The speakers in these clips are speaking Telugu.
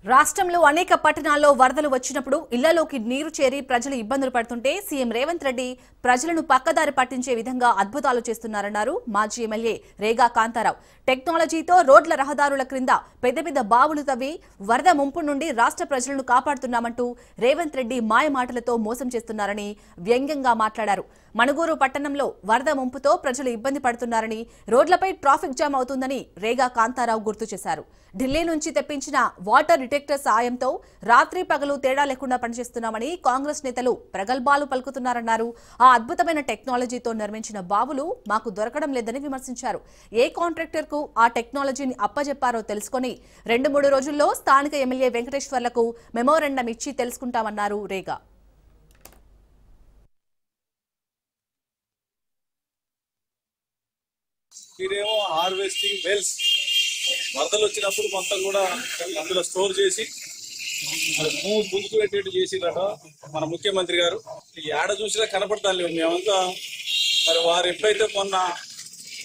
రాష్ట్రంలో అనేక పట్టణాల్లో వరదలు వచ్చినప్పుడు ఇళ్లలోకి నీరు చేరి ప్రజలు ఇబ్బందులు పడుతుంటే సీఎం రేవంత్ రెడ్డి ప్రజలను పక్కదారి పట్టించే విధంగా అద్భుతాలు చేస్తున్నారన్నారు మాజీ ఎమ్మెల్యే రేగా కాంతారావు. టెక్నాలజీతో రోడ్ల రహదారుల క్రింద పెద్ద పెద్ద బావులు తవ్వి వరద ముంపు నుండి రాష్ట్ర ప్రజలను కాపాడుతున్నామంటూ రేవంత్ రెడ్డి మాయమాటలతో మోసం చేస్తున్నారని వ్యంగ్యంగా మాట్లాడారు. మణుగూరు పట్టణంలో వరద ముంపుతో ప్రజలు ఇబ్బంది పడుతున్నారని, రోడ్లపై ట్రాఫిక్ జామ్ అవుతుందని రేగా కాంతారావు గుర్తు చేశారు. ఢిల్లీ నుంచి తెప్పించిన వాటర్ డిటెక్టర్ సాయంతో రాత్రి పగలు తేడా లేకుండా పనిచేస్తున్నామని కాంగ్రెస్ నేతలు ప్రగల్భాలు పలుకుతున్నారన్నారు. ఆ అద్భుతమైన టెక్నాలజీతో నిర్మించిన బావులు మాకు దొరకడం లేదని విమర్శించారు. ఏ కాంట్రాక్టర్ కు ఆ టెక్నాలజీని అప్పజెప్పారో తెలుసుకుని 2-3 రోజుల్లో స్థానిక ఎమ్మెల్యే వెంకటేశ్వర్లకు మెమోరాండం ఇచ్చి తెలుసుకుంటామన్నారు రేగా. మీరేమో హార్వెస్టింగ్ వెల్స్ వరదలు వచ్చినప్పుడు మొత్తం కూడా అందులో స్టోర్ చేసి ముందుకు పెట్టేట్టు చేసిరట మన ముఖ్యమంత్రి గారు. ఈ ఏడ చూసినా కనపడతాను లేవు. మేమంతా మరి వారు ఎప్పుడైతే మొన్న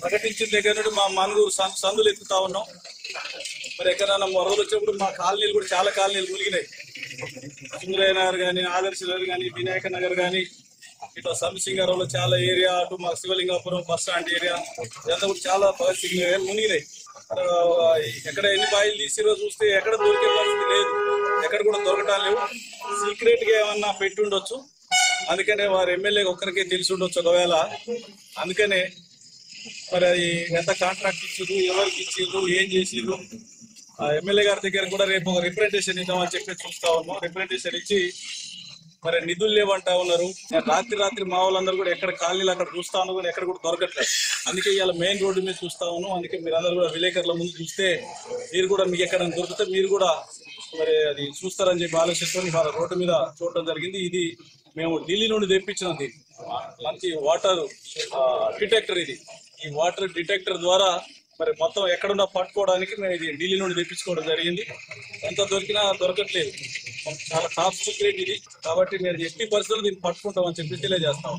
ప్రకటించిన దగ్గర నుండి మా మనుగురు సందులు ఎత్తుతా ఉన్నాం. మరి ఎక్కడైనా వరదలు వచ్చినప్పుడు మా కాలనీలు కూడా చాలా కాలనీలు మునిగినాయి. సుందరయ్య నగర్ కానీ, ఆదర్శ నగర్ కానీ, వినాయక నగర్ కానీ, ఇట్లా సంసింగారంలో చాలా ఏరియా, అటు మా శివలింగాపురం బస్ స్టాండ్ ఏరియా ఇదంతా కూడా చాలా పరిస్థితి మునిగినాయి. ఎక్కడ ఎన్ని బాయిలు తీసిరో చూస్తే ఎక్కడ దొరికే పరిస్థితి లేదు, ఎక్కడ కూడా దొరకటం లేవు. సీక్రెట్ గా ఏమన్నా పెట్టి ఉండొచ్చు, అందుకనే వారు ఎమ్మెల్యే ఒక్కరికే తెలిసి ఉండొచ్చు ఒకవేళ. అందుకనే మరి అది ఎంత కాంట్రాక్ట్ ఇచ్చిర్రు, ఎవరికి ఇచ్చిర్రు, ఏం చేసిర్రు, ఎమ్మెల్యే గారి దగ్గర కూడా రేపు ఒక రిప్రజెంటేషన్ ఇద్దామని చెప్పి చూస్తా ఉన్నాం. రిప్రజెంటేషన్ ఇచ్చి మరి నిధులు లేవంటా ఉన్నారు. రాత్రి మా వాళ్ళందరూ కూడా ఎక్కడ కాలనీలు అక్కడ చూస్తా ఉన్నా కూడా ఎక్కడ కూడా దొరకట్లేదు. అందుకే ఇవాళ మెయిన్ రోడ్డు మీద చూస్తా ఉన్నాం. అందుకే మీరు అందరూ కూడా విలేకరుల ముందు చూస్తే మీరు కూడా మీకు ఎక్కడ దొరికితే మీరు కూడా మరి అది చూస్తారని చెప్పి ఆలోచిస్తాం. ఇవాళ రోడ్డు మీద చూడటం జరిగింది. ఇది మేము ఢిల్లీ నుండి తెప్పించినది మంచి వాటర్ డిటెక్టర్. ఈ వాటర్ డిటెక్టర్ ద్వారా మరి మొత్తం ఎక్కడున్నా పట్టుకోవడానికి మేము ఇది ఢిల్లీ నుండి తెప్పించుకోవడం జరిగింది. ఎంత దొరికినా దొరకట్లేదు, చాలా టాప్ సీక్రెట్ ఇది. కాబట్టి మేము ఎట్టి పరిస్థితుల్లో దీన్ని పట్టుకుంటామని చెప్పి తెలియజేస్తాం.